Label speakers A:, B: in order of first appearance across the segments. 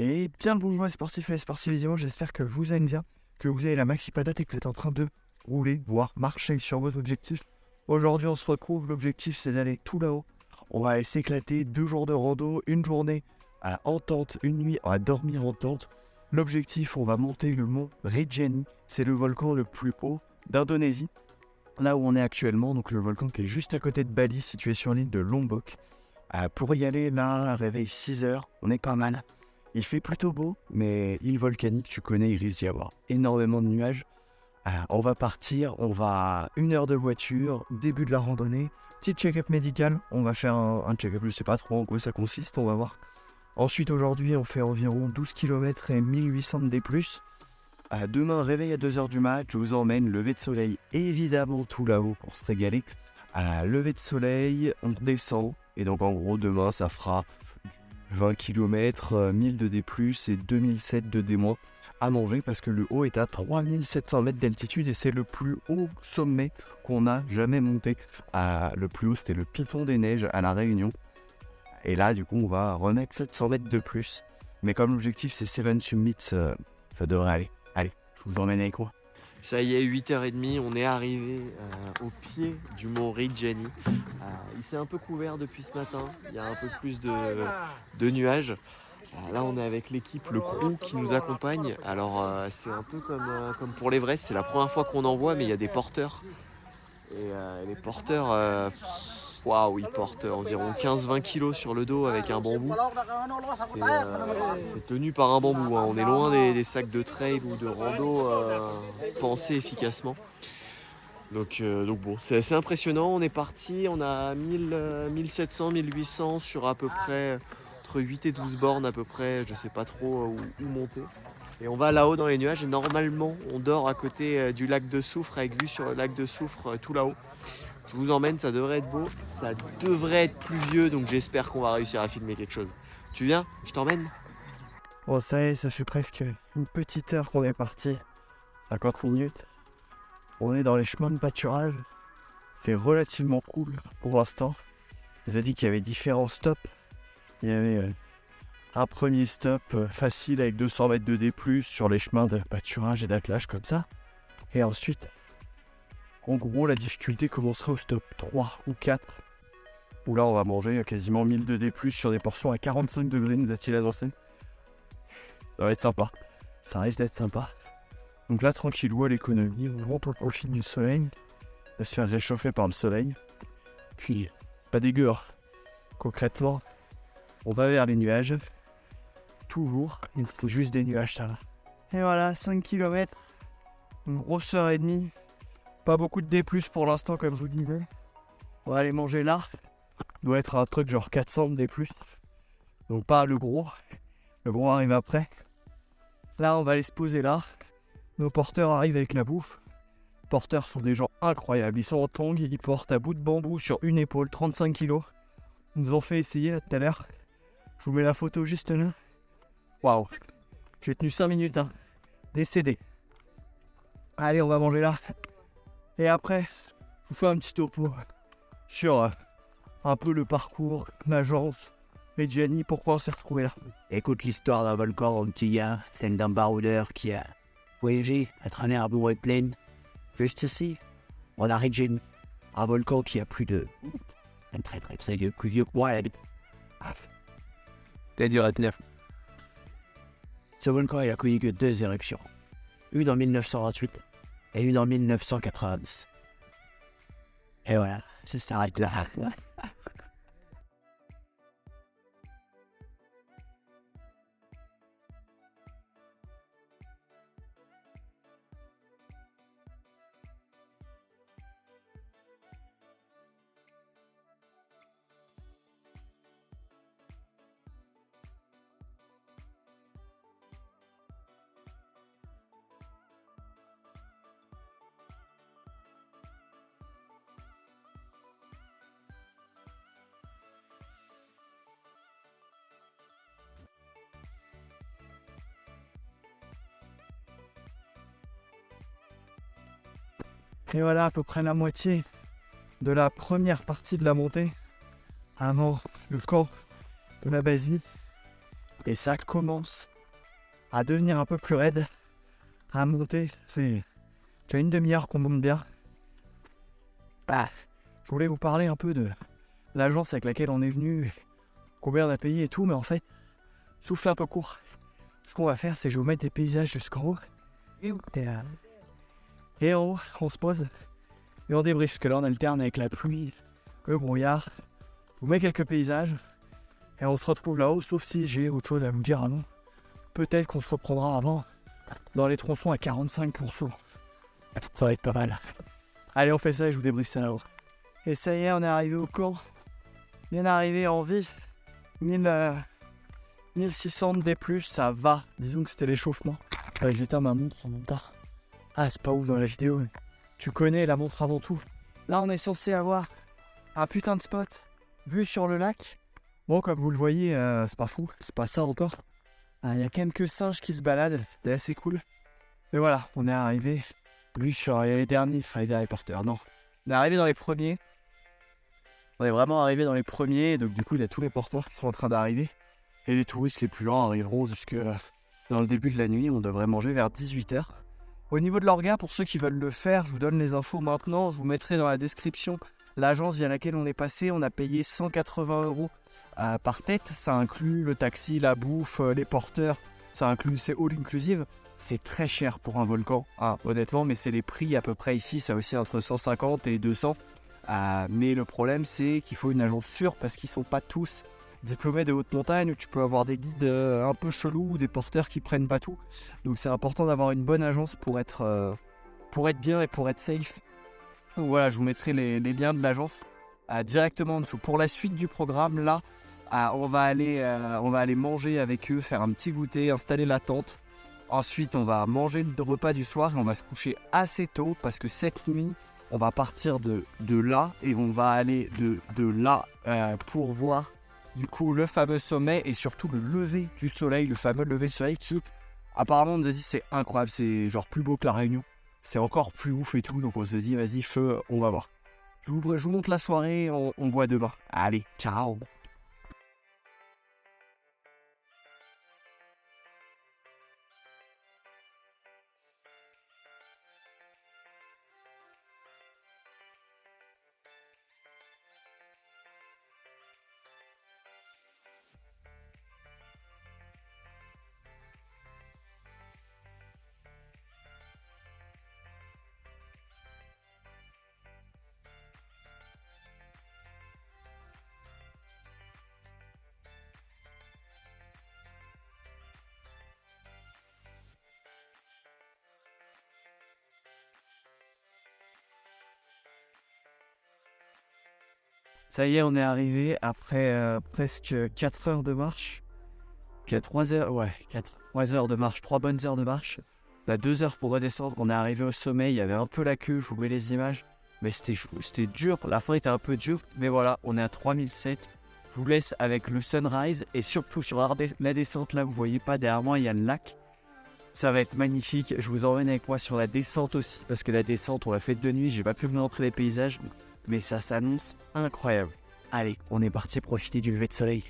A: Et bien le bonjour les sportifs et les sportives, évidemment, j'espère que vous allez bien, que vous avez la maxi patate et que vous êtes en train de rouler, voire marcher sur vos objectifs. Aujourd'hui on se retrouve, l'objectif c'est d'aller tout là-haut. On va aller s'éclater, 2 jours de rando, une journée en tente, une nuit à dormir en tente. L'objectif, on va monter le mont Rinjani, c'est le volcan le plus haut d'Indonésie. Là où on est actuellement, donc le volcan qui est juste à côté de Bali, situé sur l'île de Lombok. Pour y aller, là, réveil 6h, on est pas mal. Il fait plutôt beau, mais île volcanique, tu connais, il risque d'y avoir énormément de nuages. On va partir, on va 1 heure de voiture, début de la randonnée, petit check-up médical, on va faire un check-up, je sais pas trop en quoi ça consiste, on va voir. Ensuite, aujourd'hui, on fait environ 12 km et 1800 de D+. Demain, réveil à 2h du mat, je vous emmène, lever de soleil, évidemment tout là-haut pour se régaler. Lever de soleil, on redescend, et donc en gros, demain, ça fera 20 km, 1000 de D+, et 2007 de D- à manger, parce que le haut est à 3700 mètres d'altitude, et c'est le plus haut sommet qu'on a jamais monté. Le plus haut, c'était le Piton des Neiges à La Réunion. Et là, du coup, on va remettre 700 mètres de plus. Mais comme l'objectif, c'est 7 summits, ça devrait aller. Allez, je vous emmène avec moi.
B: Ça y est, 8h30, on est arrivé au pied du mont Rinjani. Il s'est un peu couvert depuis ce matin, il y a un peu plus de nuages. Là, on est avec l'équipe, le crew qui nous accompagne. Alors, c'est un peu comme pour l'Everest, c'est la première fois qu'on en voit, mais il y a des porteurs. Et les porteurs, waouh, ils portent environ 15-20 kilos sur le dos avec un bambou. C'est tenu par un bambou, hein. On est loin des sacs de trail ou de rando pensés efficacement. Donc bon, c'est assez impressionnant. On est parti, on a 1700, 1800 sur à peu près entre 8 et 12 bornes à peu près, je sais pas trop où monter. Et on va là-haut dans les nuages et normalement on dort à côté du lac de Soufre avec vue sur le lac de Soufre tout là-haut. Je vous emmène, ça devrait être beau, ça devrait être pluvieux, donc j'espère qu'on va réussir à filmer quelque chose. Tu viens? Je t'emmène?
A: Bon, ça y est, ça fait presque une petite heure qu'on est parti. 50 minutes. On est dans les chemins de pâturage. C'est relativement cool pour l'instant. Il a dit qu'il y avait différents stops. Il y avait un premier stop facile avec 200 mètres de D+, sur les chemins de pâturage et d'attelage comme ça. Et ensuite, en gros, la difficulté commencera au stop 3 ou 4. Où là, on va manger quasiment 1000 de D+, sur des portions à 45 degrés, nous a-t-il annoncé. Ça va être sympa. Ça risque d'être sympa. Donc là, tranquillou à l'économie, on rentre au profit du soleil, de se faire réchauffer par le soleil. Puis, pas dégueu. Concrètement, on va vers les nuages. Toujours, il faut juste des nuages, ça va. Et voilà, 5 km, une grosse heure et demie. Pas beaucoup de D+, pour l'instant, comme je vous disais. On va aller manger là. Doit être un truc genre 400 de D+. Donc pas le gros. Le gros arrive après. Là, on va aller se poser là. Nos porteurs arrivent avec la bouffe. Les porteurs sont des gens incroyables. Ils sont en tongs, ils portent à bout de bambou sur une épaule, 35 kg. Ils nous ont fait essayer là tout à l'heure. Je vous mets la photo juste là. Waouh. J'ai tenu 5 minutes, hein. Décédé. Allez, on va manger là. Et après, je vous fais un petit topo sur un peu le parcours, l'agence, Rinjani, pourquoi on s'est retrouvé là.
C: Écoute l'histoire d'un volcan antilien, celle d'un baroudeur qui a voyagé à travers l'eau et plaine. Juste ici, on a Rinjani, un volcan qui a plus de... très vieux, plus vieux que moi. C'est dur à tenir. Ce volcan, il a connu que 2 éruptions. Une en 1928 et une en 1990. Et voilà, ça s'arrête là.
A: Et voilà à peu près la moitié de la première partie de la montée avant le camp de la base vie. Et ça commence à devenir un peu plus raide, à monter. C'est une demi-heure qu'on monte bien. Je voulais vous parler un peu de l'agence avec laquelle on est venu, combien on a payé et tout, mais en fait, souffle un peu court. Ce qu'on va faire, c'est que je vais vous mettre des paysages jusqu'en haut. Et en haut, on se pose et on débriefe, parce que là on alterne avec la pluie, le brouillard. Je vous mets quelques paysages et on se retrouve là-haut, sauf si j'ai autre chose à vous dire avant. Peut-être qu'on se reprendra avant dans les tronçons à 45%. Ça va être pas mal. Allez, on fait ça et je vous débriefe ça là-haut. Et ça y est, on est arrivé au camp. Bien arrivé en vie. 1600 D+, ça va. Disons que c'était l'échauffement. J'éteins ma montre en même temps. Ah, c'est pas ouf dans la vidéo. Mais tu connais la montre avant tout. Là, on est censé avoir un putain de spot. Vue sur le lac. Bon, comme vous le voyez, c'est pas fou. C'est pas ça encore. Il y a quelques singes qui se baladent. C'était assez cool. Mais voilà, on est arrivé. Lui, il y a les derniers. Enfin, les reporters, non. On est arrivé dans les premiers. On est vraiment arrivé dans les premiers. Donc, du coup, il y a tous les porteurs qui sont en train d'arriver. Et les touristes les plus lents arriveront jusque dans le début de la nuit. On devrait manger vers 18h. Au niveau de l'orga, pour ceux qui veulent le faire, je vous donne les infos maintenant. Je vous mettrai dans la description l'agence via laquelle on est passé. On a payé 180 € par tête. Ça inclut le taxi, la bouffe, les porteurs. Ça inclut, c'est all inclusive. C'est très cher pour un volcan, honnêtement, mais c'est les prix à peu près ici. Ça aussi entre 150 et 200. Mais le problème, c'est qu'il faut une agence sûre parce qu'ils ne sont pas tous diplômés de haute montagne, où tu peux avoir des guides un peu chelous ou des porteurs qui prennent pas tout. Donc c'est important d'avoir une bonne agence pour être bien et pour être safe. Donc voilà, je vous mettrai les liens de l'agence directement en dessous. Pour la suite du programme, là, on va aller manger avec eux, faire un petit goûter, installer la tente. Ensuite, on va manger le repas du soir et on va se coucher assez tôt parce que cette nuit, on va partir de là et on va aller de là pour voir du coup le fameux sommet et surtout le lever du soleil, le fameux lever du soleil qui apparemment on nous a dit c'est incroyable, c'est genre plus beau que la Réunion, c'est encore plus ouf et tout, donc on se dit vas-y feu, on va voir. Je vous montre la soirée, on voit demain. Allez, ciao. Ça y est, on est arrivé après presque 4 heures de marche. 3 heures, ouais, 3 heures de marche, 3 bonnes heures de marche. On a 2 heures pour redescendre, on est arrivé au sommet, il y avait un peu la queue, je vous mets les images. Mais c'était dur, la fin était un peu dure, mais voilà, on est à 3007. Je vous laisse avec le sunrise et surtout sur la descente, là vous voyez pas, derrière moi il y a le lac. Ça va être magnifique, je vous emmène avec moi sur la descente aussi, parce que la descente on l'a faite de nuit, j'ai pas pu vous montrer les paysages. Mais ça s'annonce incroyable. Allez, on est parti profiter du lever de soleil.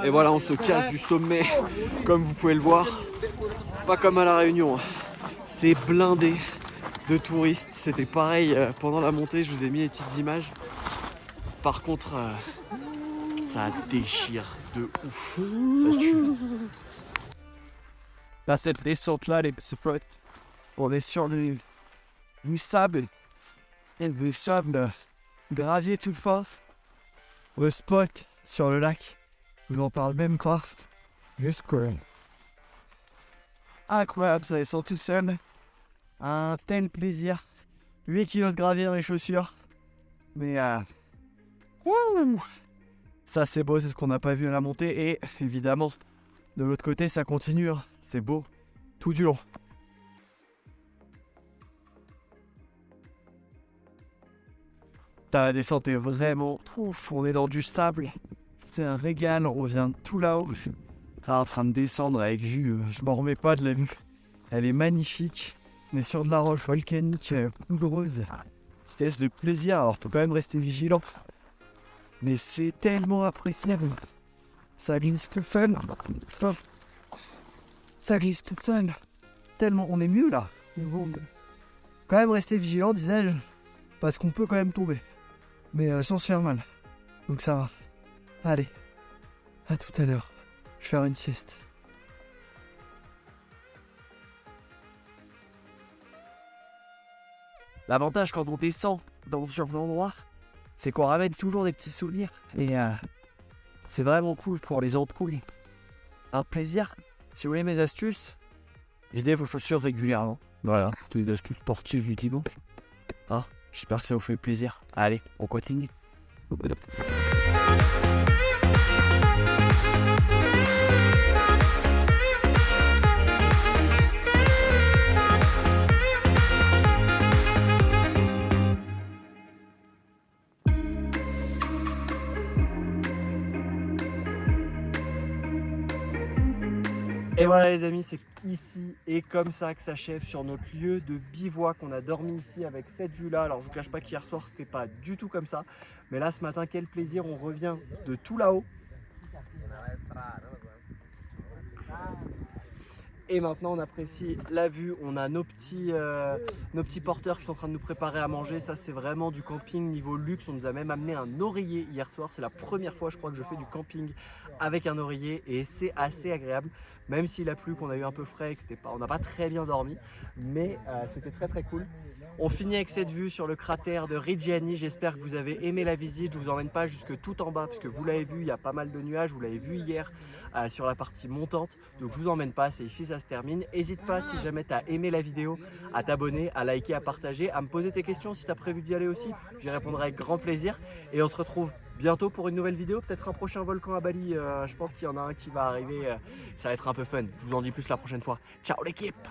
B: Et voilà, on se casse du sommet, comme vous pouvez le voir. Pas comme à la Réunion, c'est blindé de touristes. C'était pareil pendant la montée, je vous ai mis les petites images. Par contre, ça déchire de ouf. Ça tue.
A: Là, cette descente-là, les spots, on est sur du sable. Et du sable gravier tout fort. Le spot sur le lac, je vous en parle même pas. Juste quoi. Incroyable, ça descend tout seul. Un tel plaisir. 8 kilos de gravier dans les chaussures. Mais wouh, ça c'est beau, c'est ce qu'on n'a pas vu à la montée. Et évidemment, de l'autre côté, ça continue. C'est beau tout du long. La descente est vraiment ouf. On est dans du sable. C'est un régal. On vient tout là-haut. Là, en train de descendre avec vue. Je m'en remets pas de la vue. Elle est magnifique. On est sur de la roche volcanique poudreuse. Espèce de plaisir, alors faut quand même rester vigilant. Mais c'est tellement appréciable. Ça glisse tout seul. Hop. Ça glisse tout seul. Tellement on est mieux là. Quand même rester vigilant, disais-je. Parce qu'on peut quand même tomber. Mais sans se faire mal. Donc ça va. Allez. À tout à l'heure. Je vais faire une sieste. L'avantage quand on descend dans ce genre d'endroit, c'est qu'on ramène toujours des petits souvenirs. Et c'est vraiment cool pour les autres cool. Un plaisir. Si vous voulez mes astuces, videz vos chaussures régulièrement. Voilà, c'est des astuces sportives du Thibaut. Hein, j'espère que ça vous fait plaisir. Allez, on continue. Et voilà les amis, c'est ici et comme ça que s'achève sur notre lieu de bivouac. On a dormi ici avec cette vue là. Alors je vous cache pas qu'hier soir c'était pas du tout comme ça. Mais là ce matin, quel plaisir, on revient de tout là-haut. Et maintenant on apprécie la vue, on a nos petits porteurs qui sont en train de nous préparer à manger. Ça c'est vraiment du camping niveau luxe. On nous a même amené un oreiller hier soir. C'est la première fois je crois que je fais du camping avec un oreiller et c'est assez agréable. Même s'il a plu, qu'on a eu un peu frais et que on n'a pas très bien dormi. Mais c'était très très cool. On finit avec cette vue sur le cratère de Reggiani. J'espère que vous avez aimé la visite. Je ne vous emmène pas jusque tout en bas parce que vous l'avez vu, il y a pas mal de nuages. Vous l'avez vu hier sur la partie montante. Donc je ne vous emmène pas, c'est ici ça se termine. N'hésite pas si jamais tu as aimé la vidéo à t'abonner, à liker, à partager, à me poser tes questions si tu as prévu d'y aller aussi. J'y répondrai avec grand plaisir. Et on se retrouve bientôt pour une nouvelle vidéo, peut-être un prochain volcan à Bali. Je pense qu'il y en a un qui va arriver. Ça va être un peu fun. Je vous en dis plus la prochaine fois. Ciao l'équipe!